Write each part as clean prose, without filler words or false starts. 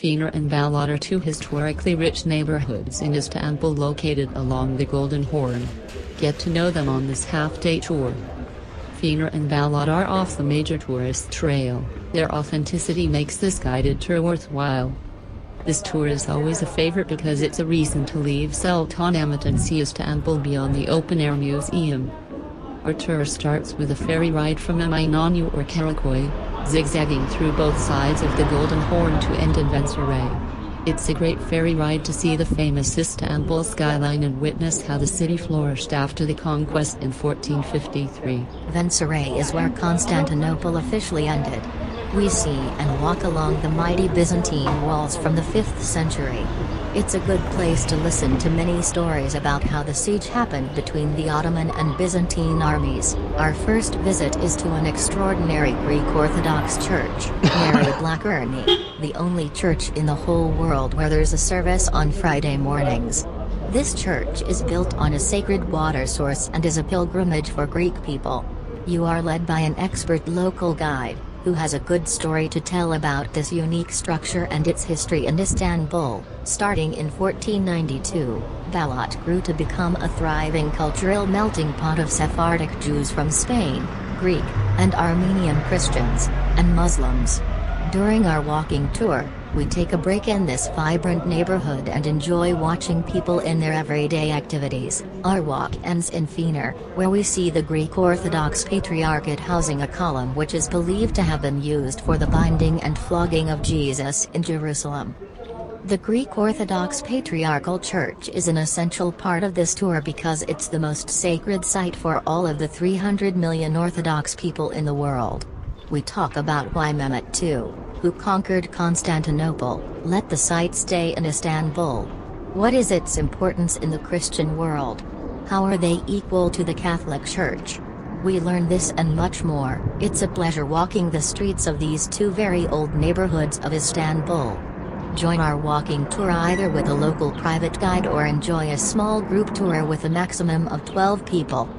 Fener and Balat are two historically rich neighborhoods in Istanbul located along the Golden Horn. Get to know them on this half-day tour. Fener and Balat are off the major tourist trail. Their authenticity makes this guided tour worthwhile. This tour is always a favorite because it's a reason to leave Sultanahmet and see Istanbul beyond the open-air museum. Our tour starts with a ferry ride from Eminönü or Karaköy, zigzagging through both sides of the Golden Horn to end in Vensaray. It's a great ferry ride to see the famous Istanbul skyline and witness how the city flourished after the conquest in 1453. Vensaray is where Constantinople officially ended. We see and walk along the mighty Byzantine walls from the 5th century. It's a good place to listen to many stories about how the siege happened between the Ottoman and Byzantine armies. Our first visit is to an extraordinary Greek Orthodox church, Mary Blackurney, the only church in the whole world where there's a service on Friday mornings. This church is built on a sacred water source and is a pilgrimage for Greek people. You are led by an expert local guide, who has a good story to tell about this unique structure and its history in Istanbul. Starting in 1492, Balat grew to become a thriving cultural melting pot of Sephardic Jews from Spain, Greek, and Armenian Christians, and Muslims. During our walking tour, we take a break in this vibrant neighborhood and enjoy watching people in their everyday activities. Our walk ends in Fener, where we see the Greek Orthodox Patriarchate housing a column which is believed to have been used for the binding and flogging of Jesus in Jerusalem. The Greek Orthodox Patriarchal Church is an essential part of this tour because it's the most sacred site for all of the 300 million Orthodox people in the world. We talk about why Mehmet II, who conquered Constantinople, let the site stay in Istanbul. What is its importance in the Christian world? How are they equal to the Catholic Church? We learn this and much more. It's a pleasure walking the streets of these two very old neighborhoods of Istanbul. Join our walking tour either with a local private guide or enjoy a small group tour with a maximum of 12 people.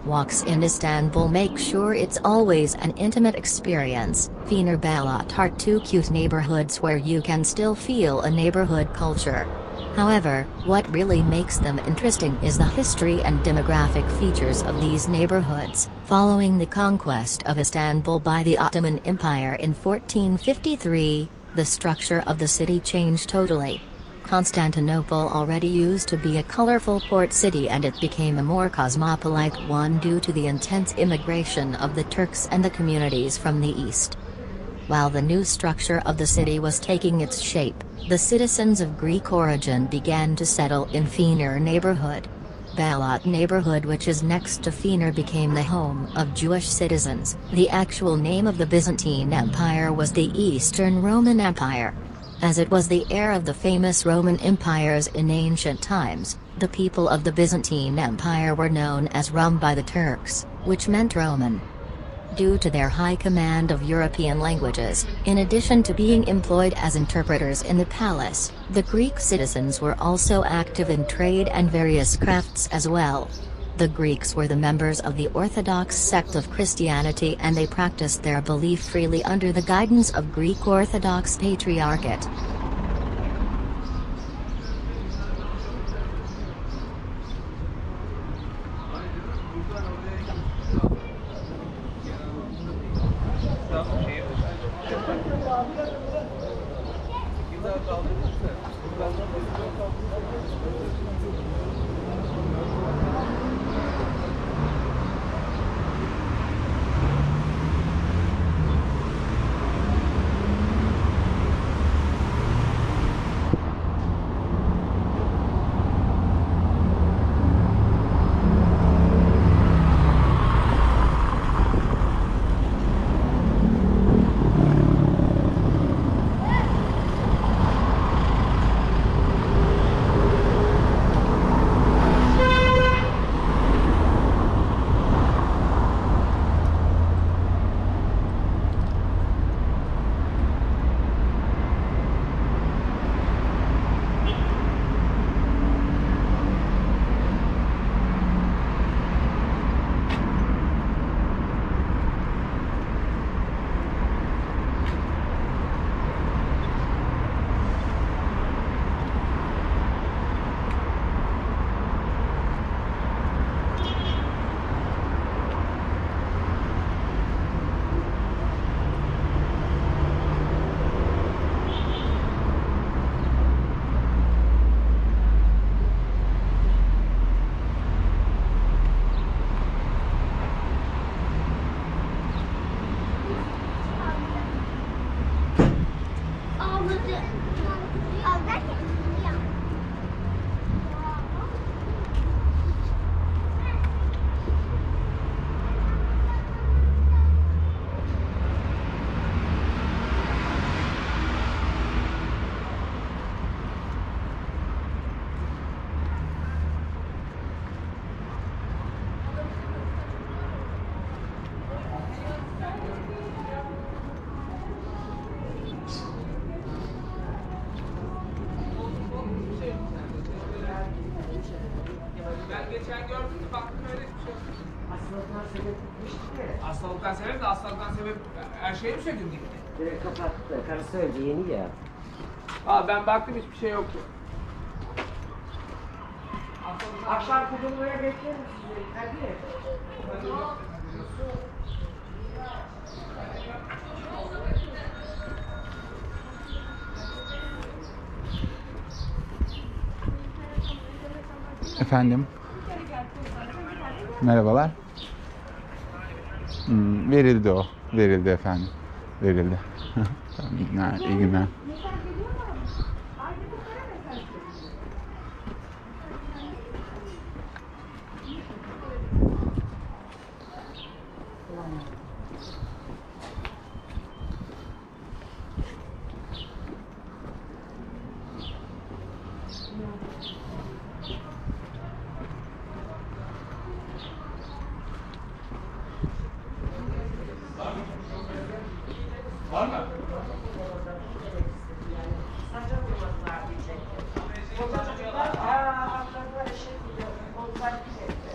Walks in Istanbul make sure it's always an intimate experience. Fener Balat are two cute neighborhoods where you can still feel a neighborhood culture. However, what really makes them interesting is the history and demographic features of these neighborhoods. Following the conquest of Istanbul by the Ottoman Empire in 1453, the structure of the city changed totally. Constantinople already used to be a colorful port city and it became a more cosmopolite one due to the intense immigration of the Turks and the communities from the east. While the new structure of the city was taking its shape, the citizens of Greek origin began to settle in Fener neighborhood. Balat neighborhood, which is next to Fener, became the home of Jewish citizens. The actual name of the Byzantine Empire was the Eastern Roman Empire. As it was the heir of the famous Roman empires in ancient times, the people of the Byzantine Empire were known as Rum by the Turks, which meant Roman. Due to their high command of European languages, in addition to being employed as interpreters in the palace, the Greek citizens were also active in trade and various crafts as well. The Greeks were the members of the Orthodox sect of Christianity and they practiced their belief freely under the guidance of Greek Orthodox Patriarchate. Ben geçen gördüm de baktım öyle bir şey yok. Hastalıktan sebep bitmişti de. Hastalıktan sebep de hastalıktan sebep her şeyi mi söküp gitti? Direkt kapattı. Karısı öldü yeni ya. Aa ben baktım hiçbir şey yoktu. Akşam kurulmaya beklerim sizi. Hadi. Efendim. Merhabalar. Verildi o. Verildi efendim. Verildi. İyi günler. İyi günler. Var mı? Saça vurmadılar diyecektim. Koca çocuklar, akşamlar eşek gidiyor. Onlar gidecekti.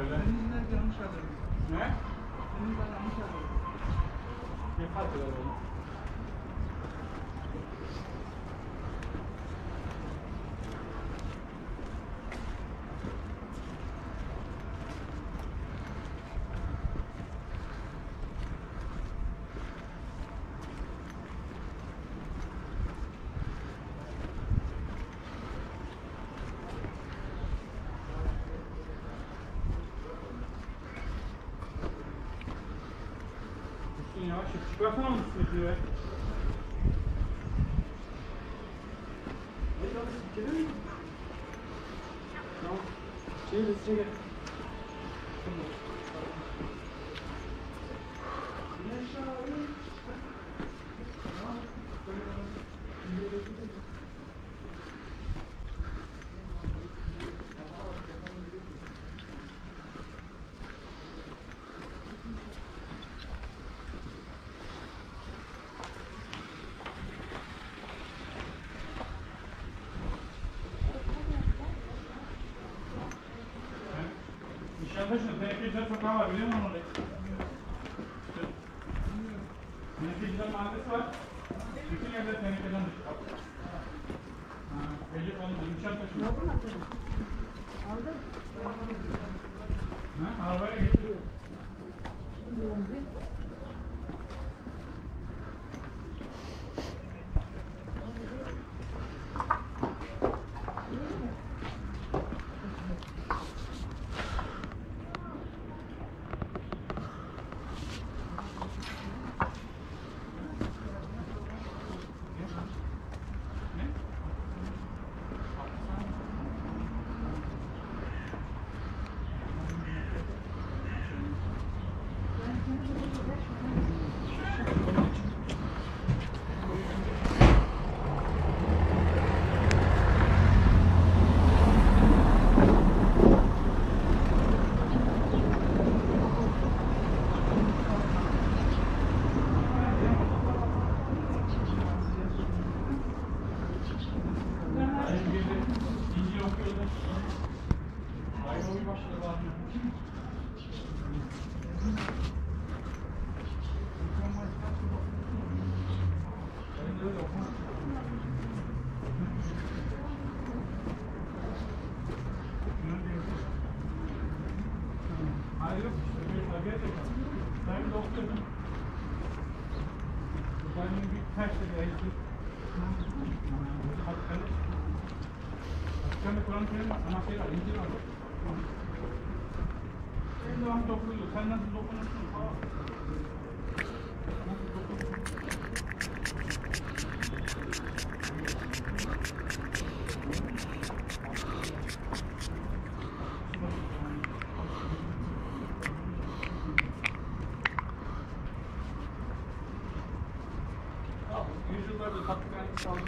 Öyle. Ne? Ne fark eder oğlum? Yavaş yavaş. Çıkarsana mı üstüne be? Ne çalışsın? Gelir mi? Tamam. Size gel. Nişantaşı'nda Tenekeciler Sokağı var biliyor musun orayı? Tenekeciler Mahallesi var. Bütün yerler Tenekeci'den dışarı. Ece onu Nişantaşı'nda. Aldın. Ha, arabaya getiriyor. Vatikan'da Kur'an-ı Kerim var ama şey var, İncil var. En devam dokunuyor. Sen nasıl dokunursun falan. Nasıl dokunursun? Yüzyıllardır Vatikan'ı sağlıyor.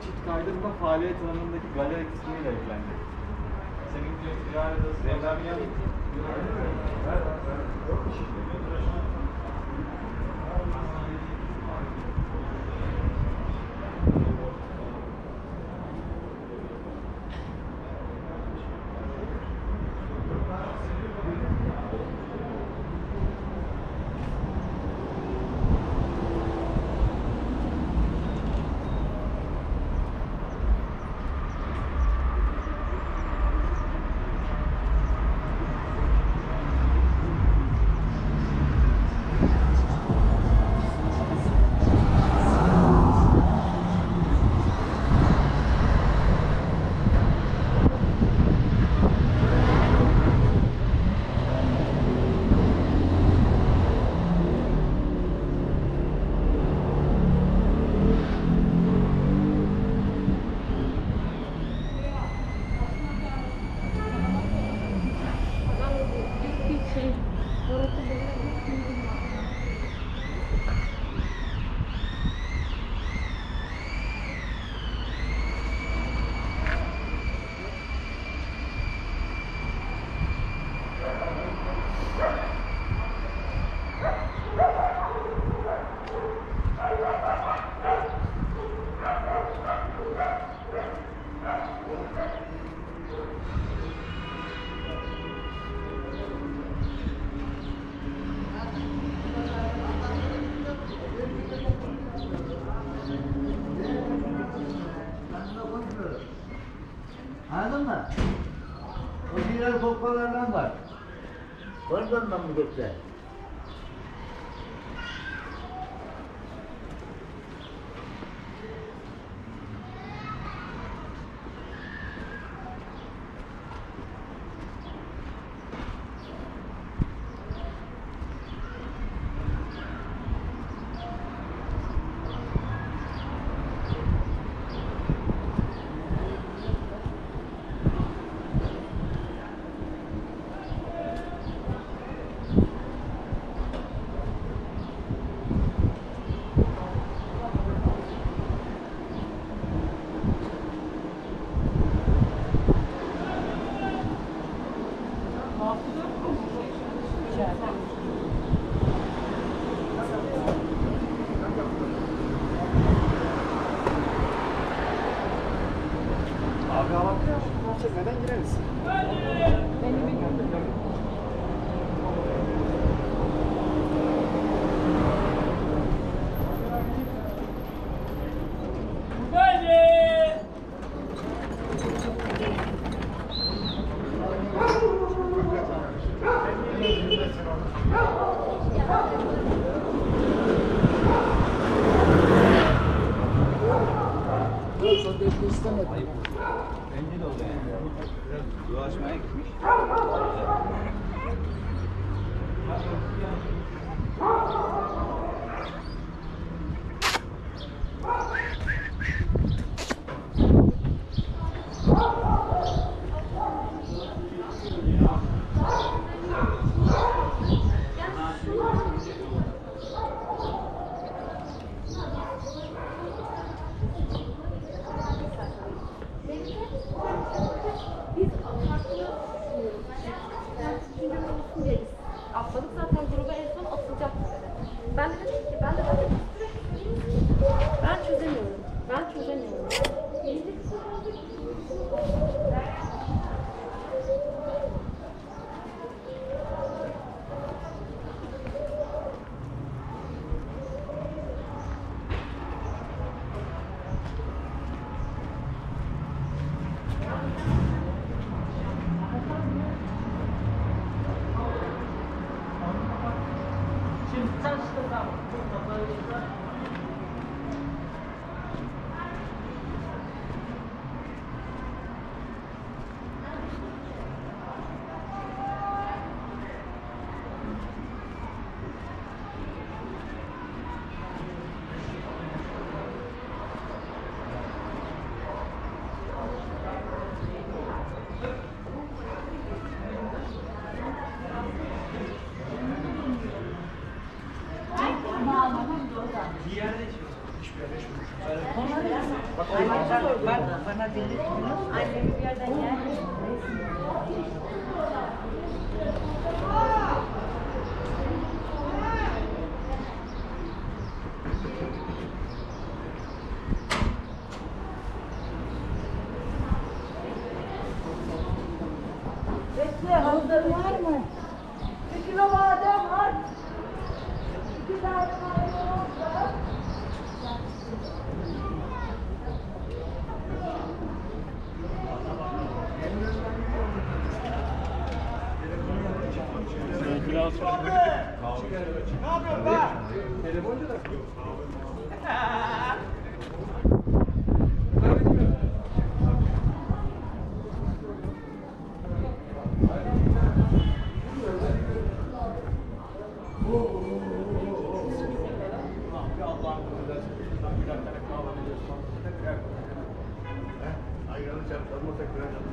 Çift kaydınla faaliyet alanındaki galeri kısmıyla ilgilendi. Senin ziyaret Zevda bir yanı. Var mı ondan mı gökler? Abi hava çekmeden gireriz. Bence de o da yani. Biraz dolaşmaya gitmiş. Atladık zaten gruba en son atılacak dedi. Ben de dedim ki ben çözemiyorum. Ben çözemiyorum. Şimdi sen işte tamam. Bana delirtmiyor. Annemi bir yerden yer. Bekle, hazır var mı? 1 kilo badem var. 2 tane maydanoz var.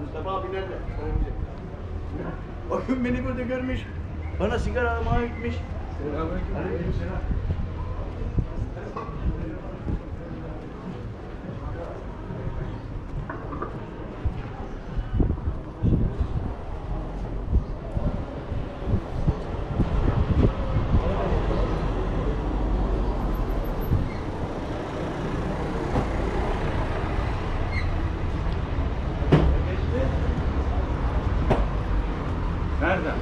Mustafa abi nerede? O gün beni burada görmüş. Bana sigara almaya gitmiş. Aleykümselam. Nereden?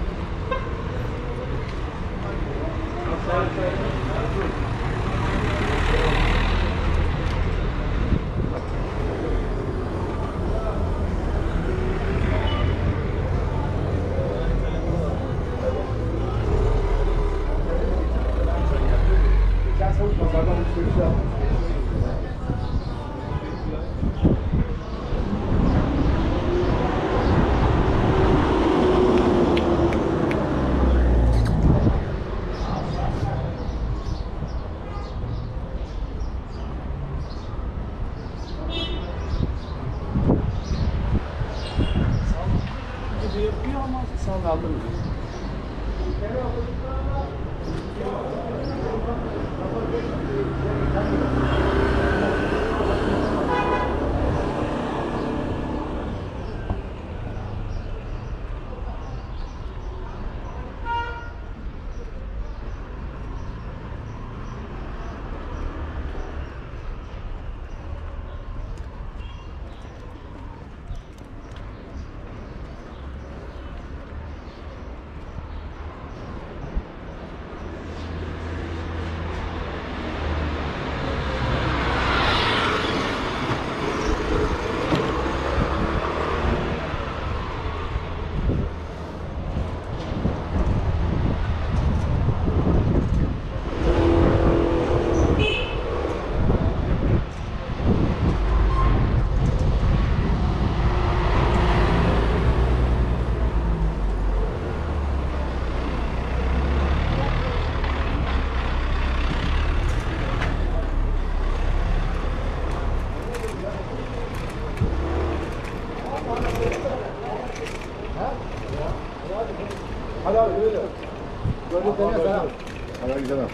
Yapıyor ama sallandım. Hadi abi öyle. Gördük seni sana. Hadi gidelim.